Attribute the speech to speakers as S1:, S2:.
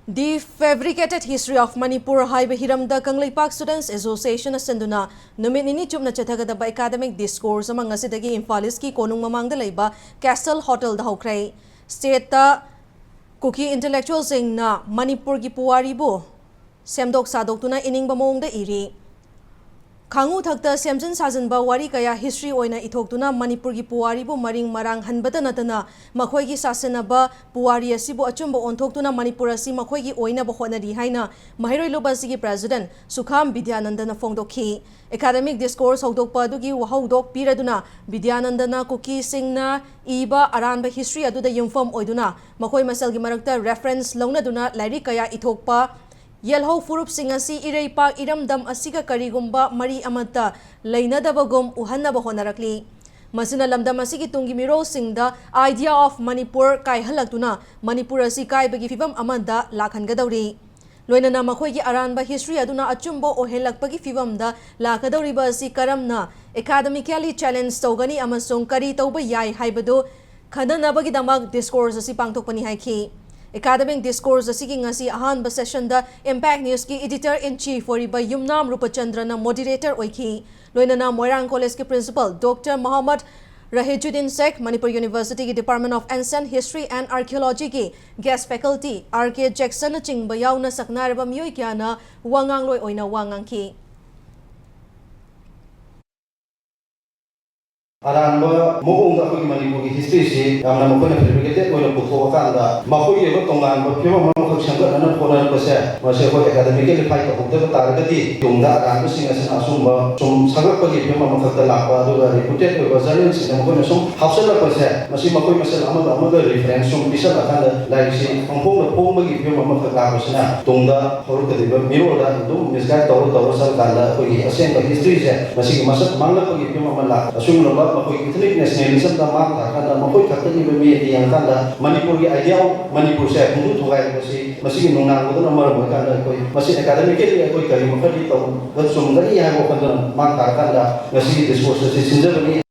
S1: The Fabricated History of Manipur Haiba Hiramda Kanglei Park Students Association Senduna Numit Nini Chumna Chathagadaba Academic Discourse among Asidagi Infaliski Konung Mamangda Laiba Castle Hotel da Hokrai State Cookie Intellectual Sing na Manipur gi Puwaribu Semdok Sadoktuna Ining Bamongda Iri Kangu Thakta Semjin Sajanba Wari Kaya History Oina Itoktuna Manipur gi Puwaribu Maring Marang Hanbata Natana Makhoi gi Sasenaba Puwari Asibu Achumba Ontoktuna Manipur Asi Makhoi gi Oina Bahonari Haina Mahiroi Lobasigi President Sukham Vidyanandana Fongdokhi Academic Discourse Hokdokpa Adugi Wahodok Piraduna Vidyanandana Kuki Singna Iba Aranba History Aduda Yumfam Oiduna Makhoi Masalgi Marakta Reference Launaduna Lairi Kaya Itokpa Yelho Furup Singasi Irei Park Iramdam Asiga Karigumba Mari Amata Lainadabagum Uhanaba Honarakli Masina Lamdam Asigi Tungi Miro Singda Idea of Manipur Kai Halaktuna Manipur Asi Kai Bagi Fibam Amanda Lakhan Gadauri Loinana Makhoi gi Aranba History Aduna Achumbo Ohelakpagi Fibamda Lakadauriba Asi Karamna Academically Challenge Togani Amasung Kari Tauba Yai Haibado Khadanabagi Damak Discourse Asi Pangtokpani Haiki Academic Discourse Asigi ngasi ahanba session da Impact News ki Editor-in-Chief Oriba Yumnam Rupachandra na Moderator oiki Loinana Moirang College ki Principal Dr. Muhammad Rahijuddin Sheikh Manipur University ki Department of Ancient History and Archaeology ki Guest Faculty R.K. Jackson na chingba yauna saknaraba miyoi kya na wangang loi oina wangang ki
S2: Aranba Mung the Manipuri history, Yamana fabricated when a Putokanda, Makoy, Tongan, Pima Shangan and Pona Pose, was a academically fight of the Targati, Tunga, and Sing as an Asumba, some Sagapaki, Pima of the Lapa, reputed Brazilians and Monasum, Hausa Pose, Masimakoy Masala, another reference from Pisana, like she, from home, Poma, Pima of the Lapasana, Tunga, Horuka, Miroda, Dum, Miss Gato, Salganda, who ascend the history, Masimas, Manga, Pima, Asum. Makoy Catholic nationalism da mark kanda makoy Catholic be yang kanda Manipur gi idea Manipur se kundu thogai masi nungnang ko na maram kanda koi masi academically koi kari makati to sumdari ya ko kanda mark kanda masi discourse se sinjabani